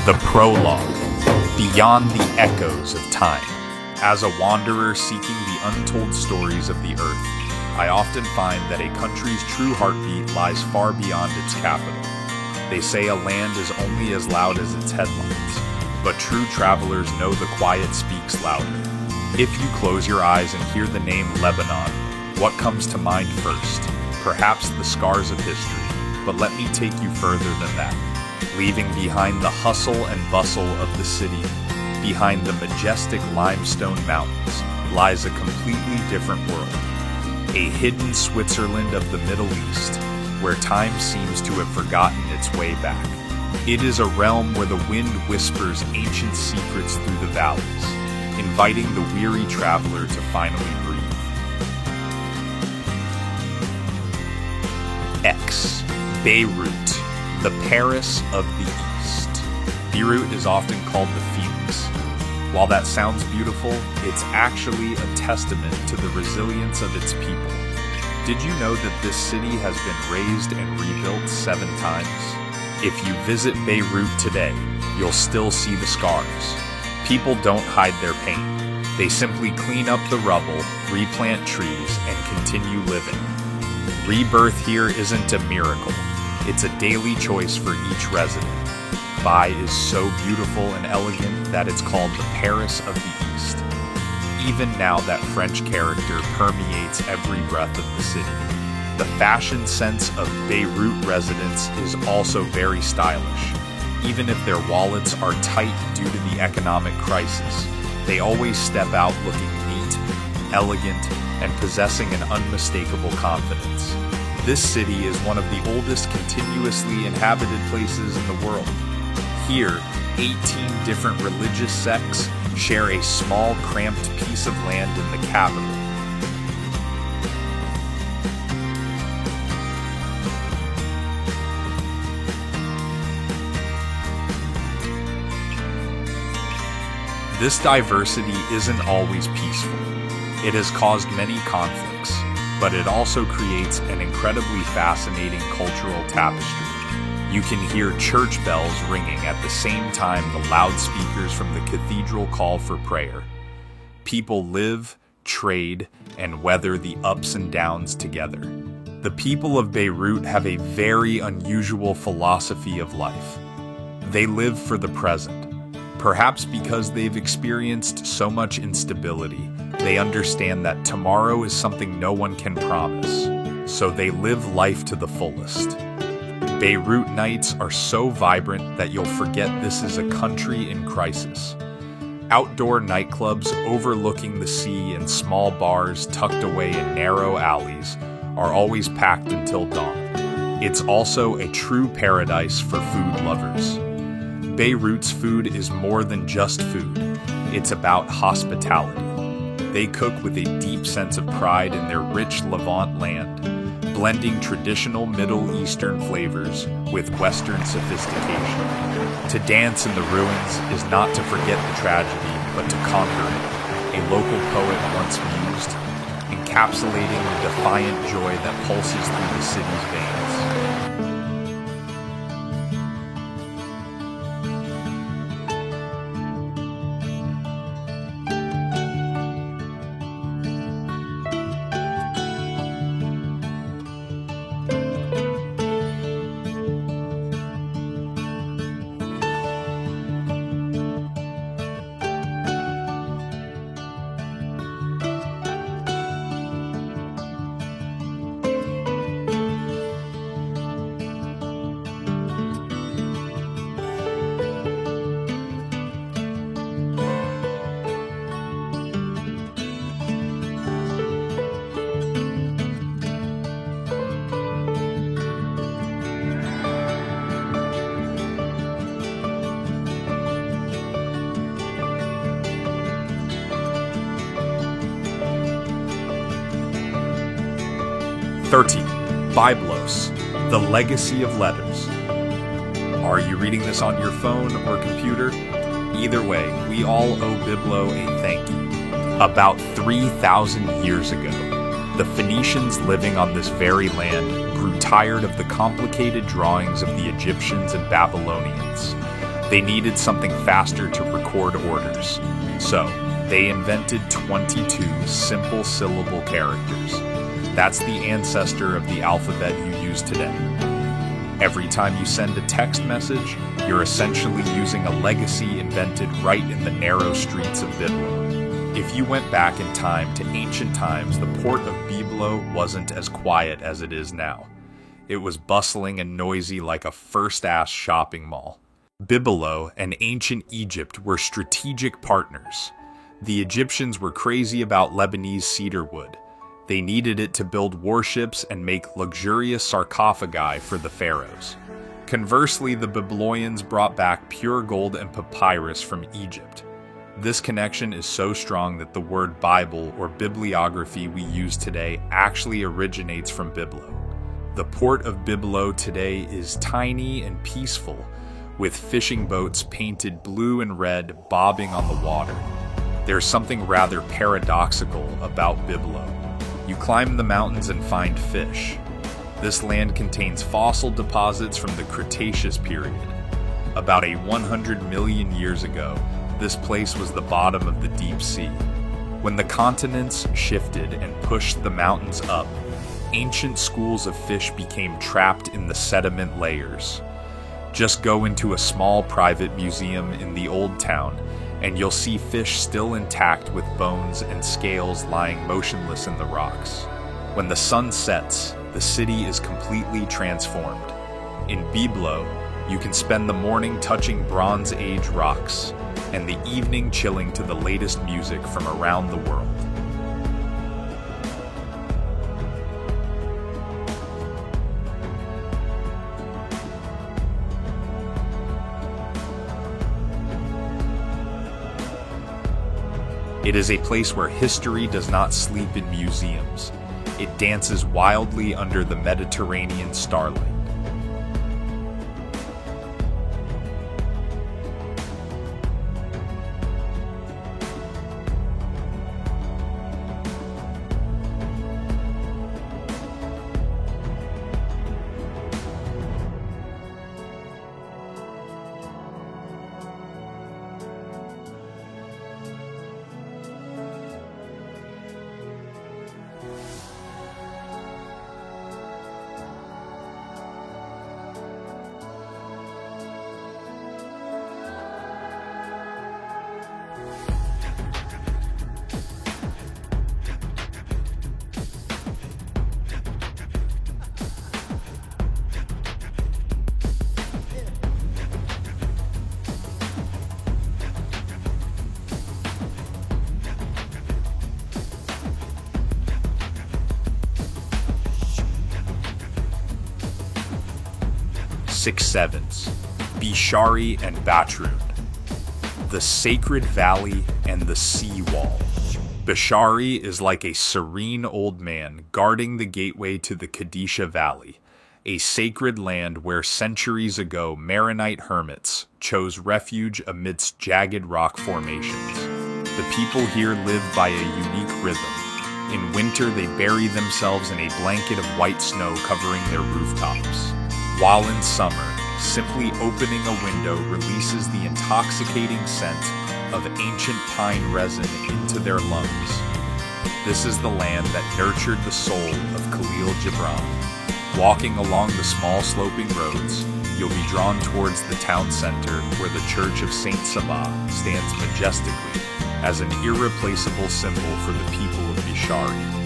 The prologue, beyond the echoes of time. As a wanderer seeking the untold stories of the earth, I often find that a country's true heartbeat lies far beyond its capital. They say a land is only as loud as its headlines, but true travelers know the quiet speaks louder. If you close your eyes and hear the name Lebanon, what comes to mind first? Perhaps the scars of history, but let me take you further than that. Leaving behind the hustle and bustle of the city, behind the majestic limestone mountains, lies a completely different world. A hidden Switzerland of the Middle East, where time seems to have forgotten its way back. It is a realm where the wind whispers ancient secrets through the valleys, inviting the weary traveler to finally breathe. X. Beirut, the Paris of the East. Beirut is often called the Phoenix. While that sounds beautiful, it's actually a testament to the resilience of its people. Did you know that this city has been razed and rebuilt 7 times? If you visit Beirut today, you'll still see the scars. People don't hide their pain. They simply clean up the rubble, replant trees, and continue living. Rebirth here isn't a miracle. It's a daily choice for each resident. Bai is so beautiful and elegant that it's called the Paris of the East. Even now, that French character permeates every breath of the city. The fashion sense of Beirut residents is also very stylish. Even if their wallets are tight due to the economic crisis, they always step out looking neat, elegant, and possessing an unmistakable confidence. This city is one of the oldest continuously inhabited places in the world. Here, 18 different religious sects share a small, cramped piece of land in the capital. This diversity isn't always peaceful. It has caused many conflicts, but it also creates an incredibly fascinating cultural tapestry. You can hear church bells ringing at the same time the loudspeakers from the cathedral call for prayer. People live, trade, and weather the ups and downs together. The people of Beirut have a very unusual philosophy of life. They live for the present. Perhaps because they've experienced so much instability, they understand that tomorrow is something no one can promise, so they live life to the fullest. Beirut nights are so vibrant that you'll forget this is a country in crisis. Outdoor nightclubs overlooking the sea and small bars tucked away in narrow alleys are always packed until dawn. It's also a true paradise for food lovers. Beirut's food is more than just food. It's about hospitality. They cook with a deep sense of pride in their rich Levant land, blending traditional Middle Eastern flavors with Western sophistication. To dance in the ruins is not to forget the tragedy, but to conquer it, a local poet once mused, encapsulating the defiant joy that pulses through the city's veins. Biblos, the legacy of letters. Are you reading this on your phone or computer? Either way, we all owe Biblo a thank you. About 3,000 years ago, the Phoenicians living on this very land grew tired of the complicated drawings of the Egyptians and Babylonians. They needed something faster to record orders, so they invented 22 simple syllable characters. That's the ancestor of the alphabet you use today. Every time you send a text message, you're essentially using a legacy invented right in the narrow streets of Byblo. If you went back in time to ancient times, the port of Byblo wasn't as quiet as it is now. It was bustling and noisy like a first-ass shopping mall. Byblo and ancient Egypt were strategic partners. The Egyptians were crazy about Lebanese cedar wood. They needed it to build warships and make luxurious sarcophagi for the pharaohs. Conversely, the Babylonians brought back pure gold and papyrus from Egypt. This connection is so strong that the word Bible or bibliography we use today actually originates from Byblo. The port of Byblo today is tiny and peaceful, with fishing boats painted blue and red bobbing on the water. There's something rather paradoxical about Byblo. You climb the mountains and find fish. This land contains fossil deposits from the Cretaceous period. About 100 million years ago, this place was the bottom of the deep sea. When the continents shifted and pushed the mountains up, ancient schools of fish became trapped in the sediment layers. Just go into a small private museum in the old town, and you'll see fish still intact with bones and scales lying motionless in the rocks. When the sun sets, the city is completely transformed. In Byblo, you can spend the morning touching Bronze Age rocks, and the evening chilling to the latest music from around the world. It is a place where history does not sleep in museums. It dances wildly under the Mediterranean starlight. Six sevens, Bishari and Batroun, the sacred valley and the sea wall. Bishari is like a serene old man guarding the gateway to the Kadisha Valley, a sacred land where centuries ago Maronite hermits chose refuge amidst jagged rock formations. The people here live by a unique rhythm. In winter, they bury themselves in a blanket of white snow covering their rooftops. While in summer, simply opening a window releases the intoxicating scent of ancient pine resin into their lungs. This is the land that nurtured the soul of Khalil Gibran. Walking along the small sloping roads, you'll be drawn towards the town center where the Church of Saint Sabah stands majestically as an irreplaceable symbol for the people of Bishari.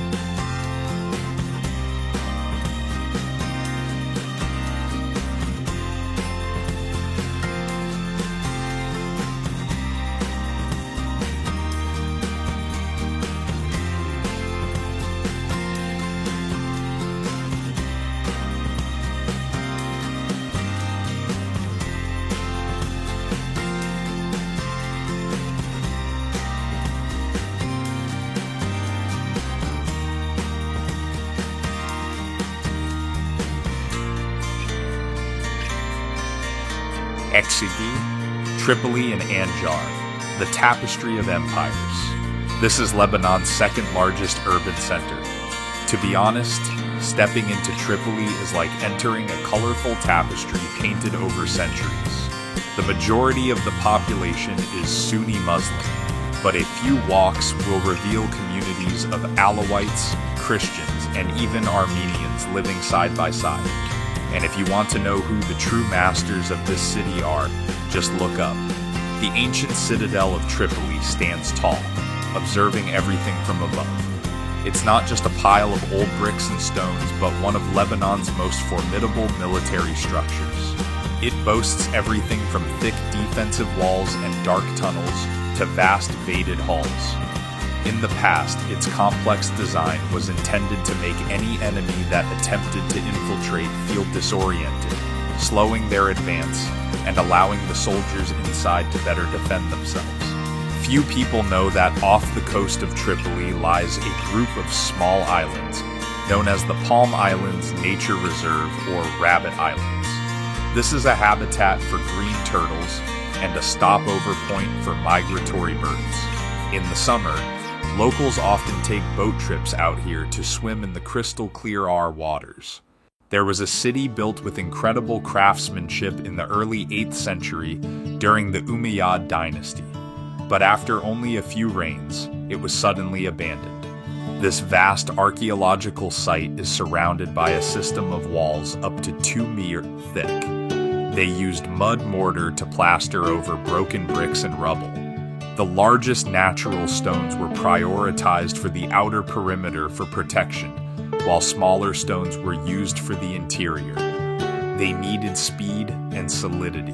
Exegi, Tripoli, and Anjar, the tapestry of empires. This is Lebanon's second largest urban center. To be honest, stepping into Tripoli is like entering a colorful tapestry painted over centuries. The majority of the population is Sunni Muslim, but a few walks will reveal communities of Alawites, Christians, and even Armenians living side by side. And if you want to know who the true masters of this city are, just look up. The ancient citadel of Tripoli stands tall, observing everything from above. It's not just a pile of old bricks and stones, but one of Lebanon's most formidable military structures. It boasts everything from thick defensive walls and dark tunnels to vast vaded halls. In the past, its complex design was intended to make any enemy that attempted to infiltrate feel disoriented, slowing their advance and allowing the soldiers inside to better defend themselves. Few people know that off the coast of Tripoli lies a group of small islands, known as the Palm Islands Nature Reserve or Rabbit Islands. This is a habitat for green turtles and a stopover point for migratory birds. In the summer, locals often take boat trips out here to swim in the crystal clear waters. There was a city built with incredible craftsmanship in the early 8th century during the Umayyad dynasty, but after only a few rains, it was suddenly abandoned. This vast archaeological site is surrounded by a system of walls up to 2 meters thick. They used mud mortar to plaster over broken bricks and rubble. The largest natural stones were prioritized for the outer perimeter for protection, while smaller stones were used for the interior. They needed speed and solidity.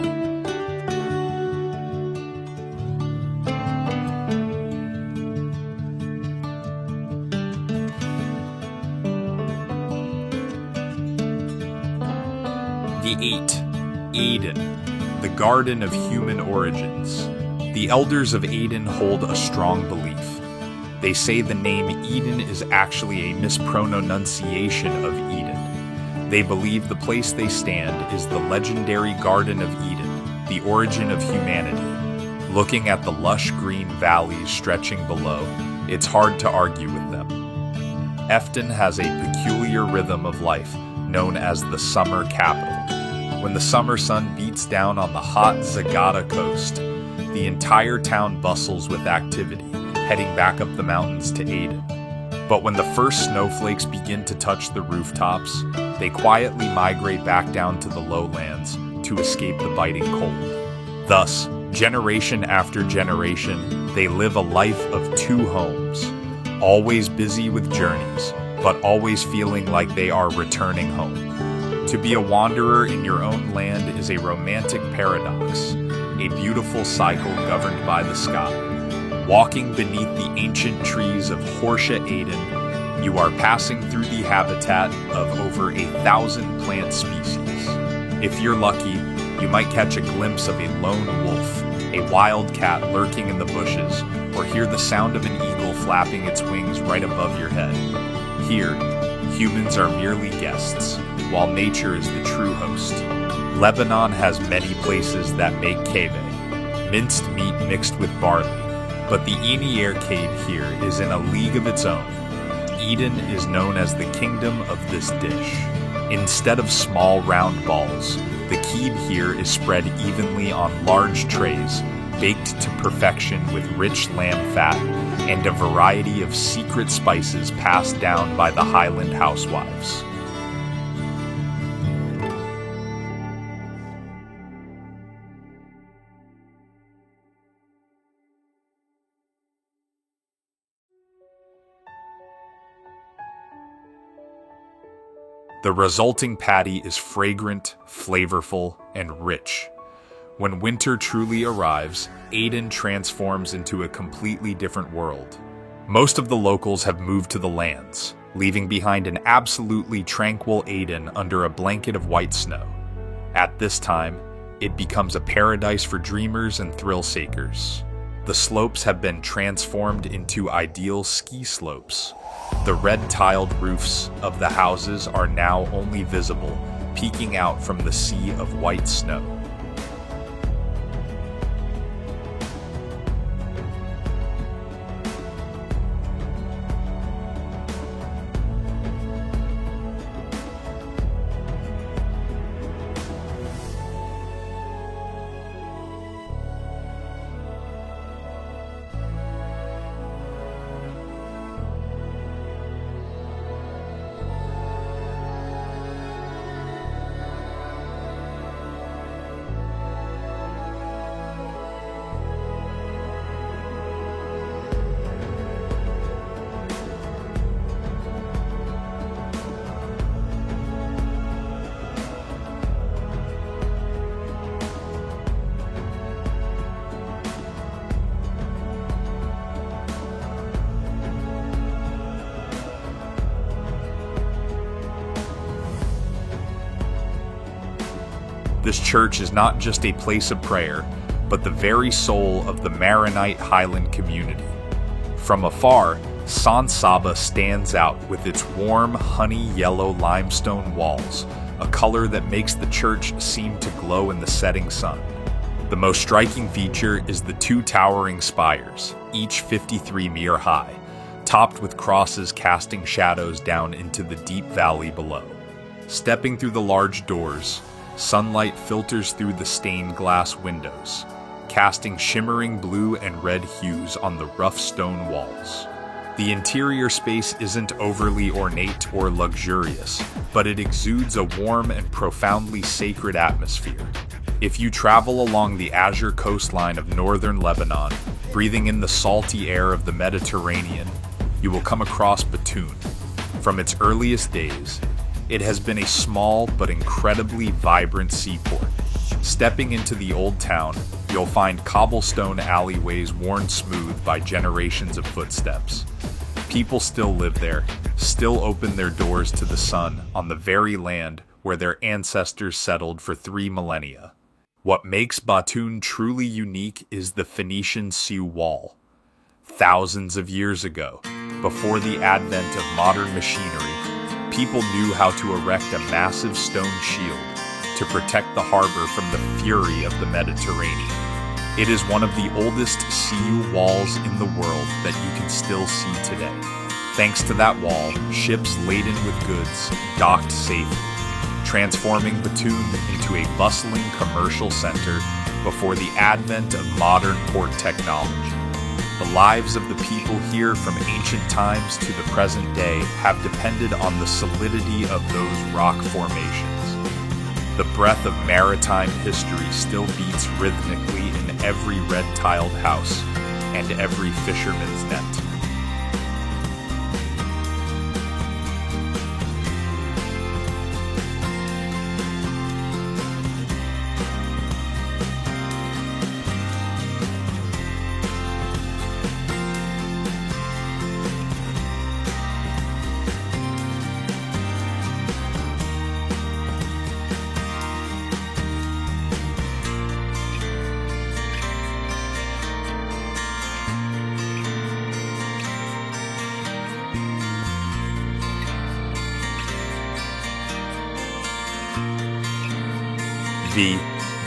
The 8. Eden, the Garden of Human Origins. The elders of Aden hold a strong belief. They say the name Eden is actually a mispronunciation of Eden. They believe the place they stand is the legendary Garden of Eden, the origin of humanity. Looking at the lush green valleys stretching below, it's hard to argue with them. Efton has a peculiar rhythm of life known as the summer capital. When the summer sun beats down on the hot Zagata coast, the entire town bustles with activity, heading back up the mountains to Aden. But when the first snowflakes begin to touch the rooftops, they quietly migrate back down to the lowlands to escape the biting cold. Thus, generation after generation, they live a life of two homes, always busy with journeys, but always feeling like they are returning home. To be a wanderer in your own land is a romantic paradox, a beautiful cycle governed by the sky. Walking beneath the ancient trees of Horsha Aden, you are passing through the habitat of over 1,000 plant species. If you're lucky, you might catch a glimpse of a lone wolf, a wild cat lurking in the bushes, or hear the sound of an eagle flapping its wings right above your head. Here, humans are merely guests, while nature is the true host. Lebanon has many places that make kebab, minced meat mixed with barley, but the Eni cave here is in a league of its own. Eden is known as the kingdom of this dish. Instead of small round balls, the kebab here is spread evenly on large trays, baked to perfection with rich lamb fat and a variety of secret spices passed down by the Highland housewives. The resulting patty is fragrant, flavorful, and rich. When winter truly arrives, Aden transforms into a completely different world. Most of the locals have moved to the lands, leaving behind an absolutely tranquil Aden under a blanket of white snow. At this time, it becomes a paradise for dreamers and thrill-seekers. The slopes have been transformed into ideal ski slopes. The red-tiled roofs of the houses are now only visible, peeking out from the sea of white snow. This church is not just a place of prayer, but the very soul of the Maronite Highland community. From afar, San Saba stands out with its warm, honey yellow limestone walls, a color that makes the church seem to glow in the setting sun. The most striking feature is the two towering spires, each 53 meter high, topped with crosses casting shadows down into the deep valley below. Stepping through the large doors, sunlight filters through the stained glass windows, casting shimmering blue and red hues on the rough stone walls. The interior space isn't overly ornate or luxurious, but it exudes a warm and profoundly sacred atmosphere. If you travel along the azure coastline of northern Lebanon, breathing in the salty air of the Mediterranean, you will come across Batoon. From its earliest days, it has been a small but incredibly vibrant seaport. Stepping into the old town, you'll find cobblestone alleyways worn smooth by generations of footsteps. People still live there, still open their doors to the sun on the very land where their ancestors settled for 3 millennia. What makes Batoon truly unique is the Phoenician sea wall. Thousands of years ago, before the advent of modern machinery, people knew how to erect a massive stone shield to protect the harbor from the fury of the Mediterranean. It is one of the oldest sea walls in the world that you can still see today. Thanks to that wall, ships laden with goods docked safely, transforming Batoon into a bustling commercial center before the advent of modern port technology. The lives of the people here from ancient times to the present day have depended on the solidity of those rock formations. The breath of maritime history still beats rhythmically in every red-tiled house and every fisherman's net.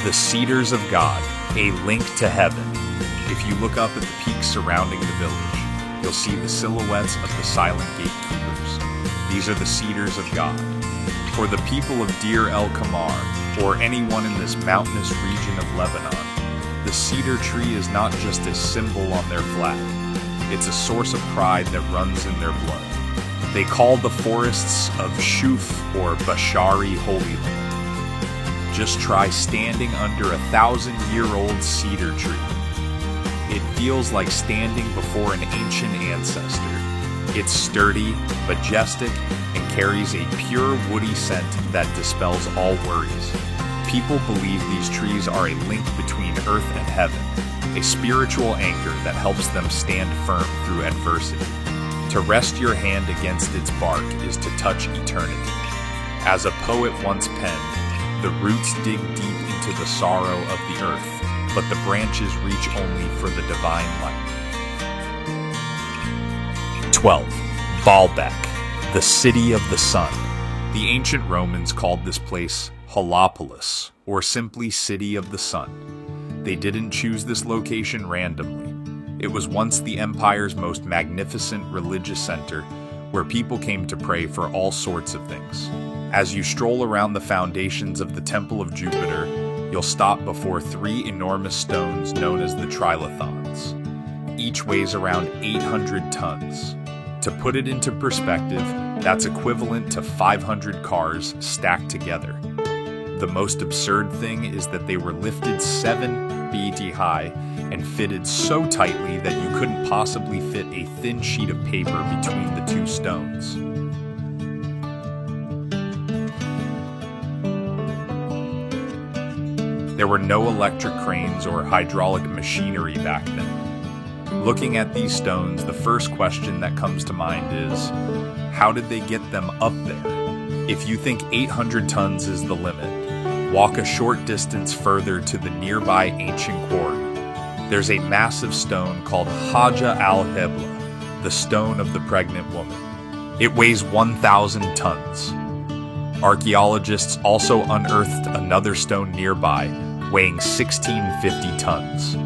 The Cedars of God, a link to heaven. If you look up at the peaks surrounding the village, you'll see the silhouettes of the silent gatekeepers. These are the Cedars of God. For the people of Deir el-Kamar, or anyone in this mountainous region of Lebanon, the cedar tree is not just a symbol on their flag. It's a source of pride that runs in their blood. They call the forests of Shuf or Bashari Holy Land. Just try standing under a 1,000-year-old cedar tree. It feels like standing before an ancient ancestor. It's sturdy, majestic, and carries a pure woody scent that dispels all worries. People believe these trees are a link between earth and heaven, a spiritual anchor that helps them stand firm through adversity. To rest your hand against its bark is to touch eternity. As a poet once penned, the roots dig deep into the sorrow of the earth, but the branches reach only for the divine light. 12. Baalbek, the city of the sun. The ancient Romans called this place Heliopolis, or simply City of the Sun. They didn't choose this location randomly. It was once the empire's most magnificent religious center, where people came to pray for all sorts of things. As you stroll around the foundations of the Temple of Jupiter, you'll stop before 3 enormous stones known as the trilithons. Each weighs around 800 tons. To put it into perspective, that's equivalent to 500 cars stacked together. The most absurd thing is that they were lifted 7 feet high and fitted so tightly that you couldn't possibly fit a thin sheet of paper between the 2 stones. There were no electric cranes or hydraulic machinery back then. Looking at these stones, the first question that comes to mind is, how did they get them up there? If you think 800 tons is the limit, Walk a short distance further to the nearby ancient quarry. There's a massive stone called Haja al-Hebla, the stone of the pregnant woman. It weighs 1,000 tons. Archaeologists also unearthed another stone nearby, weighing 1,650 tons.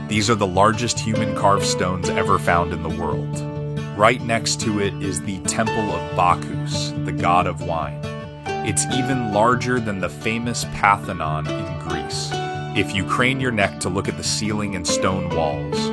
These are the largest human-carved stones ever found in the world. Right next to it is the Temple of Bacchus, the god of wine. It's even larger than the famous Parthenon in Greece. If you crane your neck to look at the ceiling and stone walls,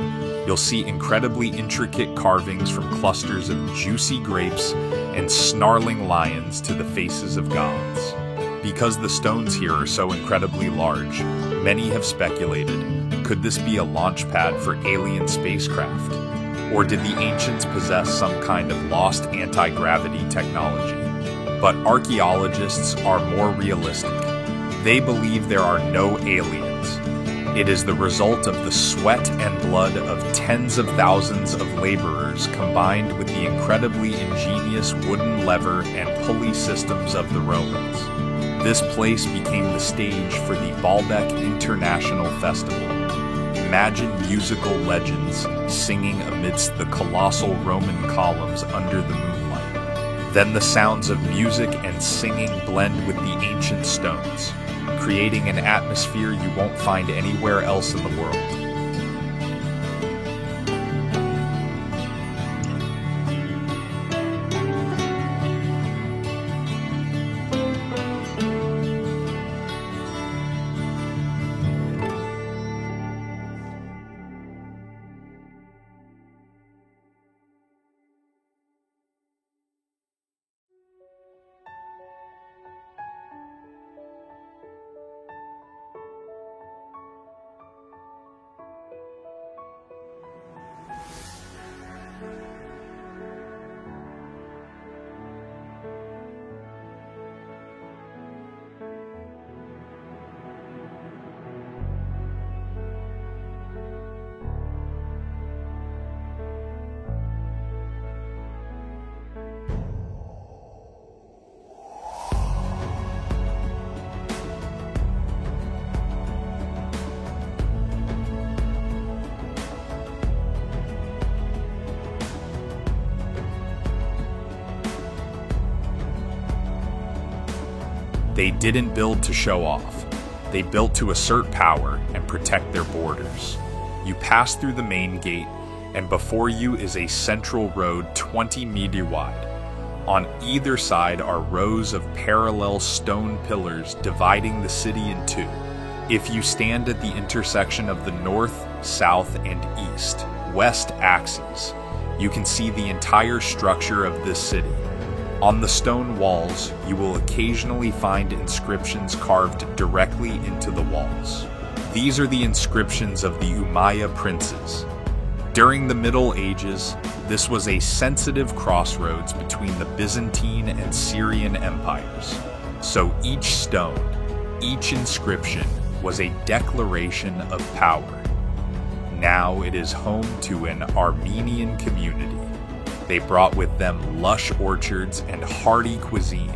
you'll see incredibly intricate carvings from clusters of juicy grapes and snarling lions to the faces of gods. Because the stones here are so incredibly large, many have speculated, could this be a launch pad for alien spacecraft? Or did the ancients possess some kind of lost anti-gravity technology? But archaeologists are more realistic. They believe there are no aliens. It is the result of the sweat and blood of tens of thousands of laborers combined with the incredibly ingenious wooden lever and pulley systems of the Romans. This place became the stage for the Baalbek International Festival. Imagine musical legends singing amidst the colossal Roman columns under the moonlight. Then the sounds of music and singing blend with the ancient stones, creating an atmosphere you won't find anywhere else in the world. They didn't build to show off. They built to assert power and protect their borders. You pass through the main gate, and before you is a central road 20 meters wide. On either side are rows of parallel stone pillars dividing the city in two. If you stand at the intersection of the north, south, and east, west axes, you can see the entire structure of this city. On the stone walls, you will occasionally find inscriptions carved directly into the walls. These are the inscriptions of the Umayyad princes. During the Middle Ages, this was a sensitive crossroads between the Byzantine and Syrian empires. So each stone, each inscription, was a declaration of power. Now it is home to an Armenian community. They brought with them lush orchards and hearty cuisine.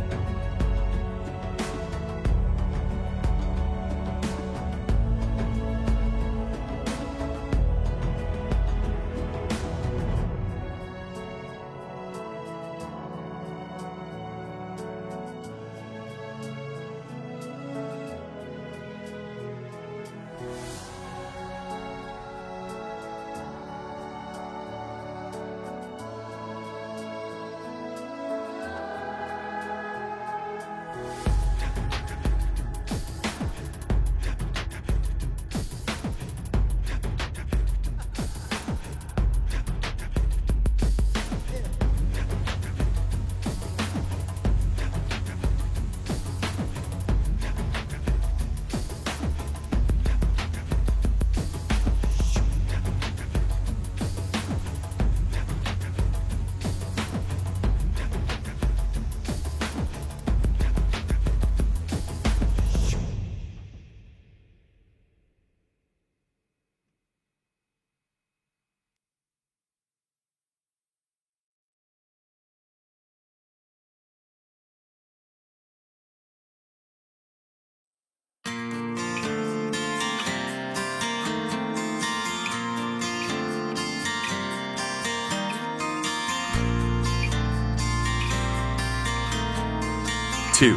2.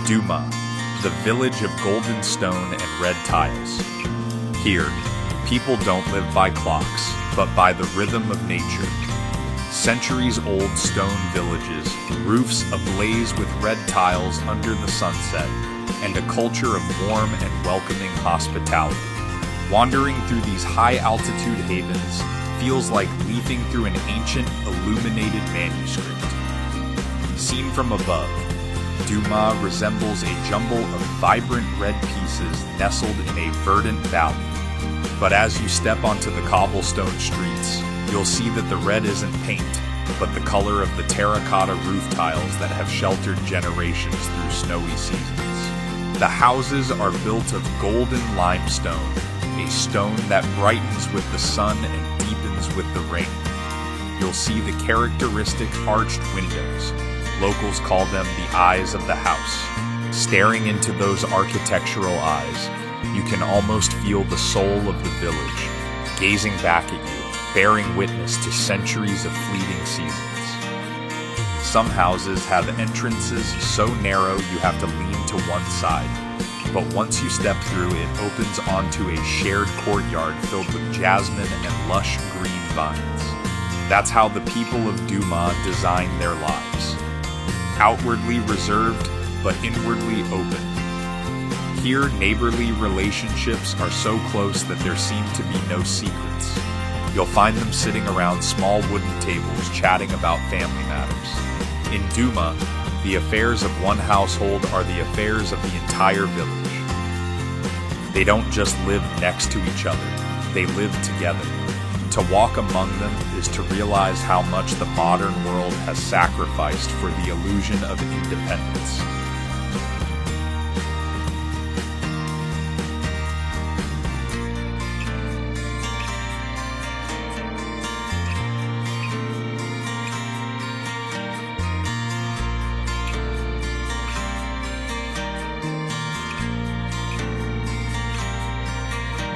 Duma, the village of golden stone and red tiles. Here, people don't live by clocks, but by the rhythm of nature. Centuries-old stone villages, roofs ablaze with red tiles under the sunset, and a culture of warm and welcoming hospitality. Wandering through these high-altitude havens feels like leafing through an ancient, illuminated manuscript. Seen from above, Duma resembles a jumble of vibrant red pieces nestled in a verdant valley. But as you step onto the cobblestone streets, you'll see that the red isn't paint, but the color of the terracotta roof tiles that have sheltered generations through snowy seasons. The houses are built of golden limestone, a stone that brightens with the sun and deepens with the rain. You'll see the characteristic arched windows. Locals call them the eyes of the house. Staring into those architectural eyes, you can almost feel the soul of the village, gazing back at you, bearing witness to centuries of fleeting seasons. Some houses have entrances so narrow you have to lean to one side, but once you step through, it opens onto a shared courtyard filled with jasmine and lush green vines. That's how the people of Duma design their lives. Outwardly reserved, but inwardly open. Here, neighborly relationships are so close that there seem to be no secrets. You'll find them sitting around small wooden tables chatting about family matters. In Duma, the affairs of one household are the affairs of the entire village. They don't just live next to each other, they live together. To walk among them is to realize how much the modern world has sacrificed for the illusion of independence.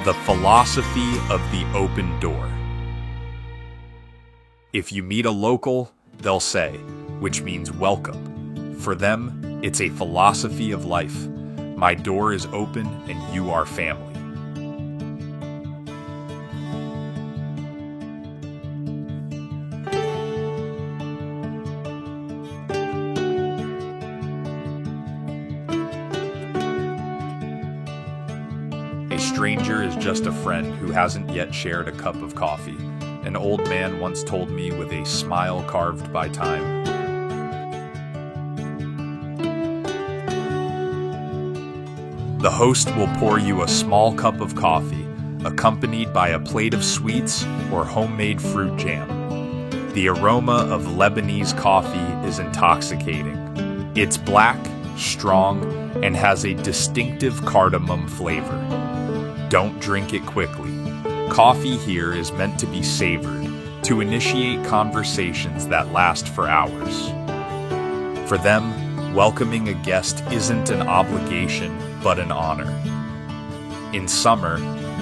The philosophy of the open door. If you meet a local, they'll say, which means welcome. For them, it's a philosophy of life. My door is open and you are family. A stranger is just a friend who hasn't yet shared a cup of coffee. An old man once told me with a smile carved by time. The host will pour you a small cup of coffee, accompanied by a plate of sweets or homemade fruit jam. The aroma of Lebanese coffee is intoxicating. It's black, strong, and has a distinctive cardamom flavor. Don't drink it quickly. Coffee here is meant to be savored, to initiate conversations that last for hours. For them, welcoming a guest isn't an obligation, but an honor. In summer,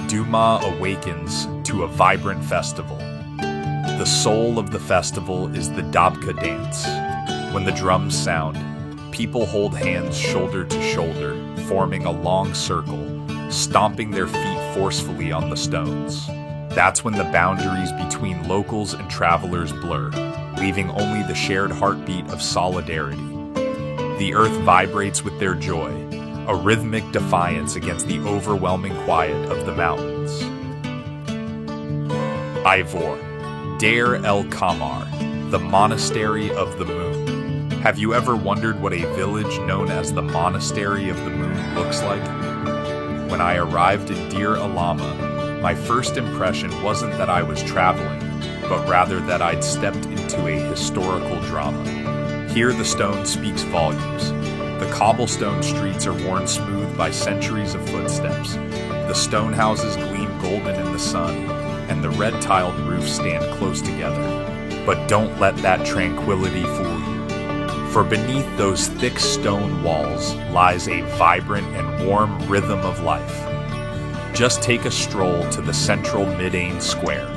Duma awakens to a vibrant festival. The soul of the festival is the Dabka dance. When the drums sound, people hold hands shoulder to shoulder, forming a long circle, stomping their feet forcefully on the stones. That's when the boundaries between locals and travelers blur, leaving only the shared heartbeat of solidarity. The earth vibrates with their joy, a rhythmic defiance against the overwhelming quiet of the mountains. Ivor, Deir el Kamar, the Monastery of the Moon. Have you ever wondered what a village known as the Monastery of the Moon looks like? When I arrived in Deir Alama, my first impression wasn't that I was traveling, but rather that I'd stepped into a historical drama. Here the stone speaks volumes. The cobblestone streets are worn smooth by centuries of footsteps. The stone houses gleam golden in the sun, and the red-tiled roofs stand close together. But don't let that tranquility fool you. For beneath those thick stone walls lies a vibrant and warm rhythm of life. Just take a stroll to the central Mid-Ain Square.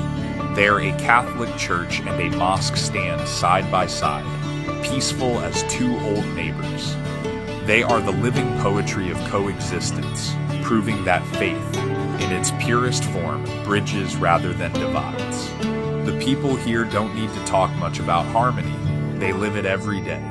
There a Catholic church and a mosque stand side by side, peaceful as two old neighbors. They are the living poetry of coexistence, proving that faith, in its purest form, bridges rather than divides. The people here don't need to talk much about harmony. They live it every day.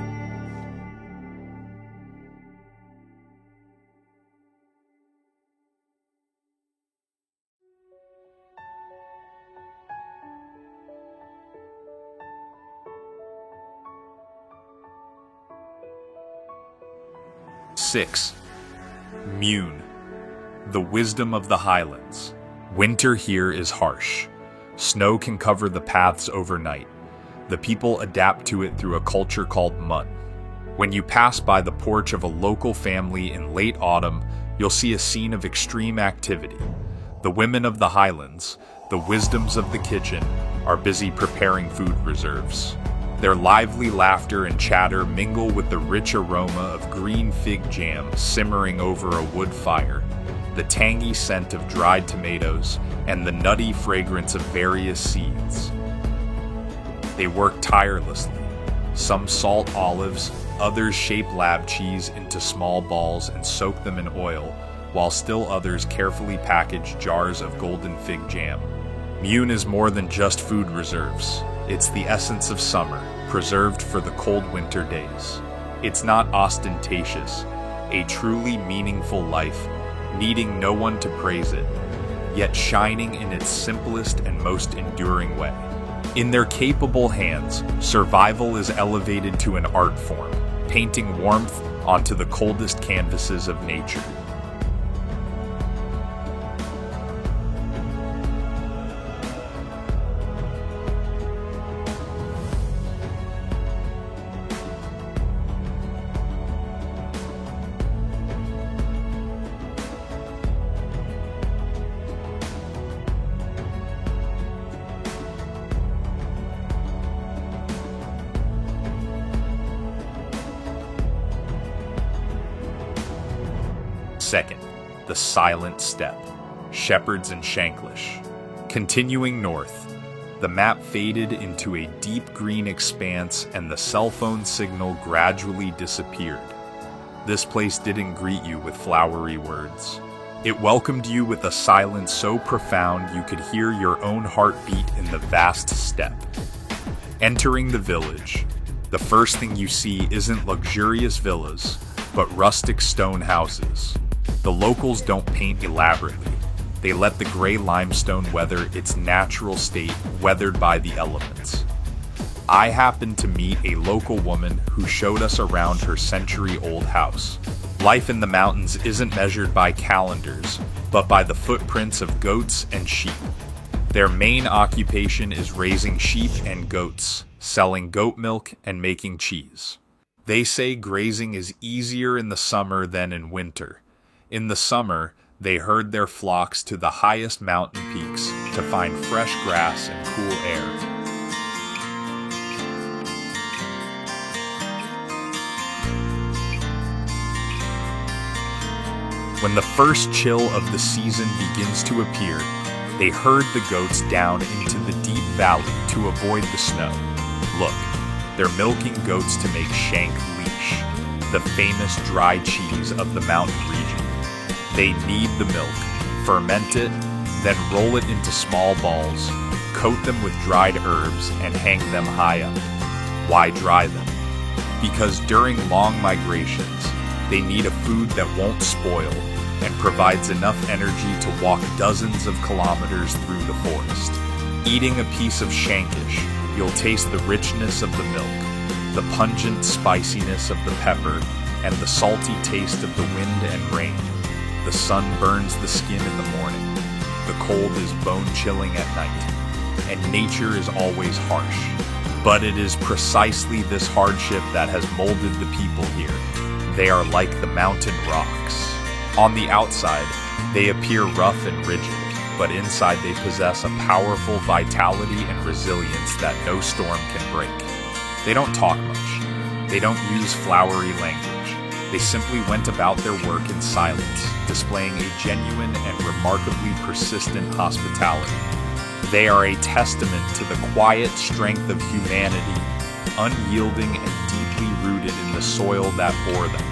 Six. Mune. The wisdom of the highlands. Winter here is harsh. Snow can cover the paths overnight. The people adapt to it through a culture called mun. When you pass by the porch of a local family in late autumn, you'll see a scene of extreme activity. The women of the highlands, the wisdoms of the kitchen, are busy preparing food reserves. Their lively laughter and chatter mingle with the rich aroma of green fig jam simmering over a wood fire, the tangy scent of dried tomatoes, and the nutty fragrance of various seeds. They work tirelessly. Some salt olives, others shape lab cheese into small balls and soak them in oil, while still others carefully package jars of golden fig jam. Mune is more than just food reserves. It's the essence of summer, preserved for the cold winter days. It's not ostentatious, a truly meaningful life, needing no one to praise it, yet shining in its simplest and most enduring way. In their capable hands, survival is elevated to an art form, painting warmth onto the coldest canvases of nature. Second, the silent steppe, shepherds and Shanklish. Continuing north, the map faded into a deep green expanse and the cell phone signal gradually disappeared. This place didn't greet you with flowery words. It welcomed you with a silence so profound you could hear your own heartbeat in the vast steppe. Entering the village, the first thing you see isn't luxurious villas, but rustic stone houses. The locals don't paint elaborately. They let the gray limestone weather its natural state, weathered by the elements. I happened to meet a local woman who showed us around her century-old house. Life in the mountains isn't measured by calendars, but by the footprints of goats and sheep. Their main occupation is raising sheep and goats, selling goat milk and making cheese. They say grazing is easier in the summer than in winter. In the summer, they herd their flocks to the highest mountain peaks to find fresh grass and cool air. When the first chill of the season begins to appear, they herd the goats down into the deep valley to avoid the snow. Look, they're milking goats to make shank leash, the famous dry cheese of the mountain region. They knead the milk, ferment it, then roll it into small balls, coat them with dried herbs, and hang them high up. Why dry them? Because during long migrations, they need a food that won't spoil and provides enough energy to walk dozens of kilometers through the forest. Eating a piece of shankish, you'll taste the richness of the milk, the pungent spiciness of the pepper, and the salty taste of the wind and rain. The sun burns the skin in the morning, the cold is bone-chilling at night, and nature is always harsh. But it is precisely this hardship that has molded the people here. They are like the mountain rocks. On the outside, they appear rough and rigid, but inside they possess a powerful vitality and resilience that no storm can break. They don't talk much. They don't use flowery language. They simply went about their work in silence, displaying a genuine and remarkably persistent hospitality. They are a testament to the quiet strength of humanity, unyielding and deeply rooted in the soil that bore them.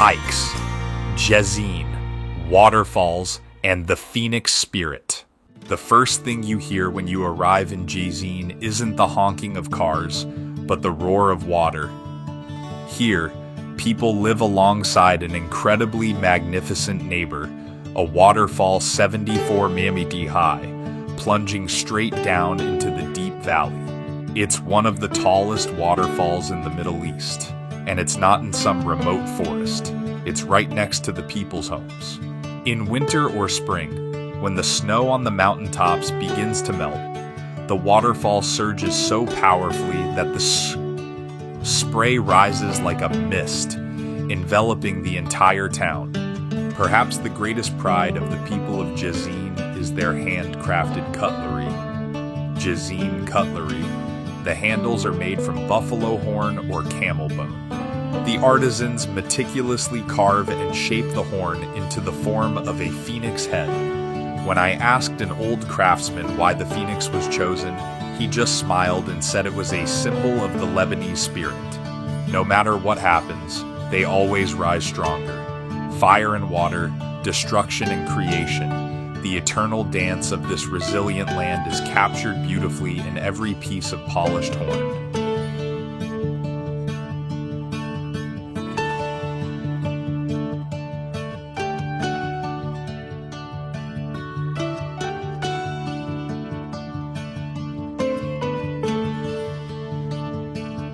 Ikes, Jezeen, waterfalls, and the Phoenix spirit. The first thing you hear when you arrive in Jezeen isn't the honking of cars, but the roar of water. Here, people live alongside an incredibly magnificent neighbor, a waterfall 74 meters high, plunging straight down into the deep valley. It's one of the tallest waterfalls in the Middle East, and it's not in some remote forest. It's right next to the people's homes. In winter or spring, when the snow on the mountaintops begins to melt, the waterfall surges so powerfully that the spray rises like a mist, enveloping the entire town. Perhaps the greatest pride of the people of Jezeen is their handcrafted cutlery. Jezeen cutlery. The handles are made from buffalo horn or camel bone. The artisans meticulously carve and shape the horn into the form of a phoenix head. When I asked an old craftsman why the phoenix was chosen, he just smiled and said it was a symbol of the Lebanese spirit. No matter what happens, they always rise stronger. Fire and water, destruction and creation, the eternal dance of this resilient land is captured beautifully in every piece of polished horn.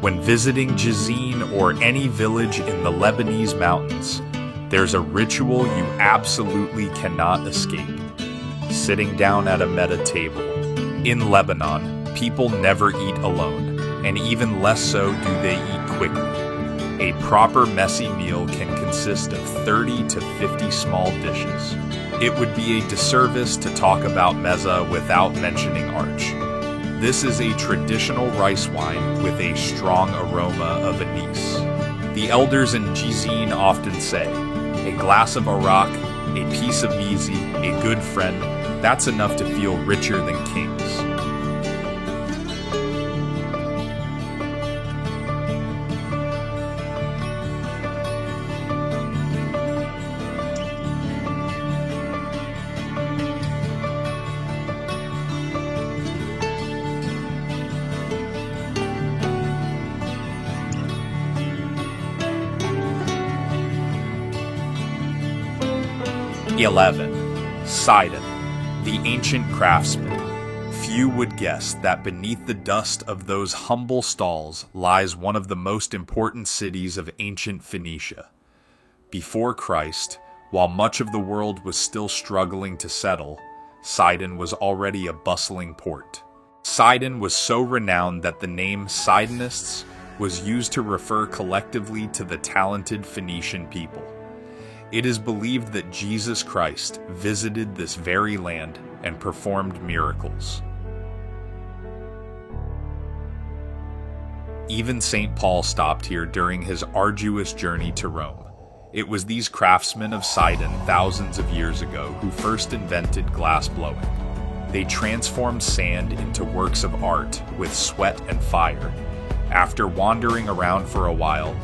When visiting Jezeen or any village in the Lebanese mountains, there's a ritual you absolutely cannot escape: sitting down at a meta table. In Lebanon, people never eat alone, and even less so do they eat quickly. A proper messy meal can consist of 30 to 50 small dishes. It would be a disservice to talk about meza without mentioning arch. This is a traditional rice wine with a strong aroma of anise. The elders in Jezeen often say, a glass of arak, a piece of mizi, a good friend, that's enough to feel richer than kings. (11) Sidon, the ancient craftsman. Few would guess that beneath the dust of those humble stalls lies one of the most important cities of ancient Phoenicia. Before Christ, while much of the world was still struggling to settle, Sidon was already a bustling port. Sidon was so renowned that the name Sidonists was used to refer collectively to the talented Phoenician people. It is believed that Jesus Christ visited this very land and performed miracles. Even St. Paul stopped here during his arduous journey to Rome. It was these craftsmen of Sidon thousands of years ago who first invented glass blowing. They transformed sand into works of art with sweat and fire. After wandering around for a while,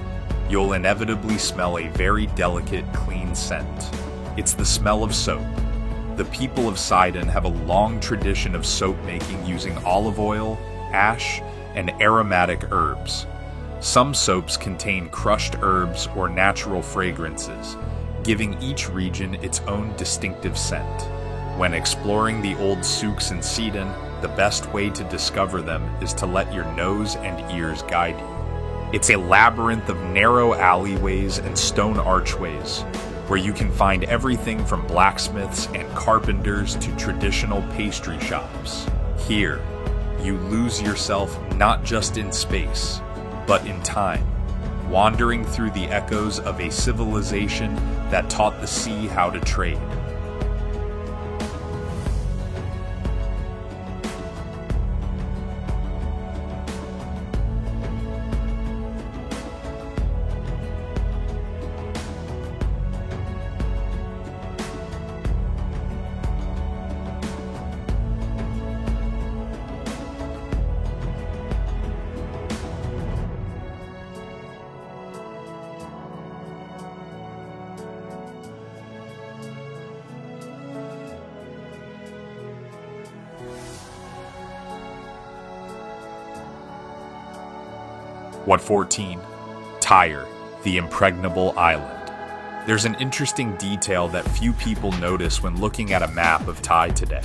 you'll inevitably smell a very delicate, clean scent. It's the smell of soap. The people of Sidon have a long tradition of soap making using olive oil, ash, and aromatic herbs. Some soaps contain crushed herbs or natural fragrances, giving each region its own distinctive scent. When exploring the old souks in Sidon, the best way to discover them is to let your nose and ears guide you. It's a labyrinth of narrow alleyways and stone archways, where you can find everything from blacksmiths and carpenters to traditional pastry shops. Here, you lose yourself not just in space, but in time, wandering through the echoes of a civilization that taught the sea how to trade. What 14? Tyre, the impregnable island. There's an interesting detail that few people notice when looking at a map of Tyre today.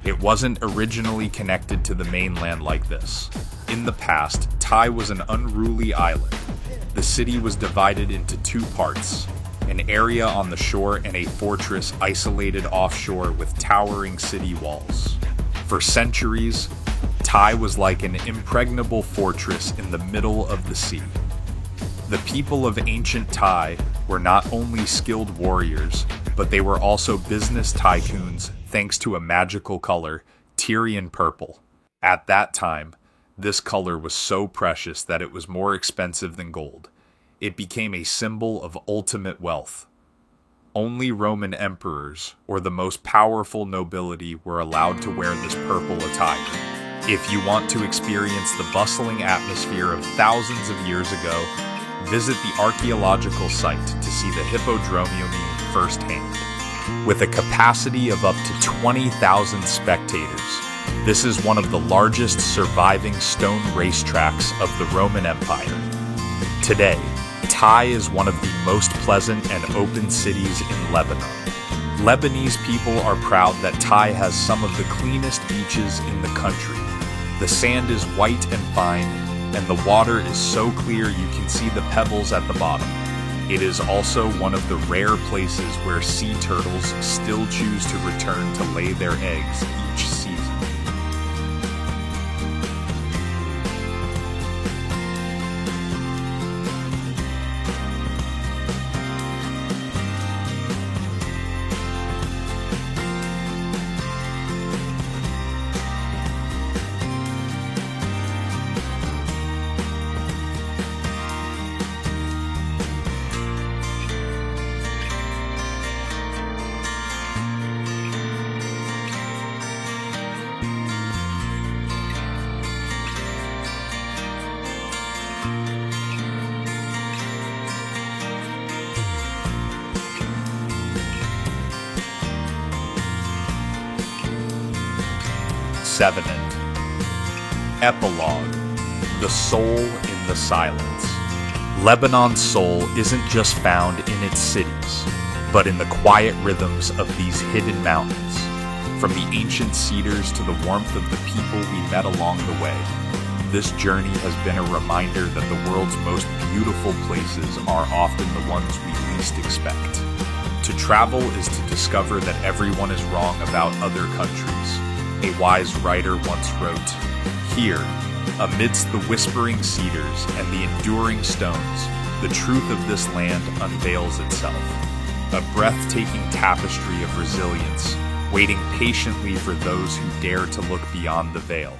It wasn't originally connected to the mainland like this. In the past, Tyre was an unruly island. The city was divided into two parts, an area on the shore and a fortress isolated offshore with towering city walls. For centuries, Tyre was like an impregnable fortress in the middle of the sea. The people of ancient Tyre were not only skilled warriors, but they were also business tycoons thanks to a magical color, Tyrian purple. At that time, this color was so precious that it was more expensive than gold. It became a symbol of ultimate wealth. Only Roman emperors or the most powerful nobility were allowed to wear this purple attire. If you want to experience the bustling atmosphere of thousands of years ago, visit the archaeological site to see the Hippodromium firsthand. With a capacity of up to 20,000 spectators, this is one of the largest surviving stone racetracks of the Roman Empire. Today, Tyre is one of the most pleasant and open cities in Lebanon. Lebanese people are proud that Tyre has some of the cleanest beaches in the country. The sand is white and fine, and the water is so clear you can see the pebbles at the bottom. It is also one of the rare places where sea turtles still choose to return to lay their eggs each season. Seven. Epilogue. The soul in the silence. Lebanon's soul isn't just found in its cities, but in the quiet rhythms of these hidden mountains. From the ancient cedars to the warmth of the people we met along the way, this journey has been a reminder that the world's most beautiful places are often the ones we least expect. To travel is to discover that everyone is wrong about other countries. A wise writer once wrote, "Here, amidst the whispering cedars and the enduring stones, the truth of this land unveils itself. A breathtaking tapestry of resilience, waiting patiently for those who dare to look beyond the veil."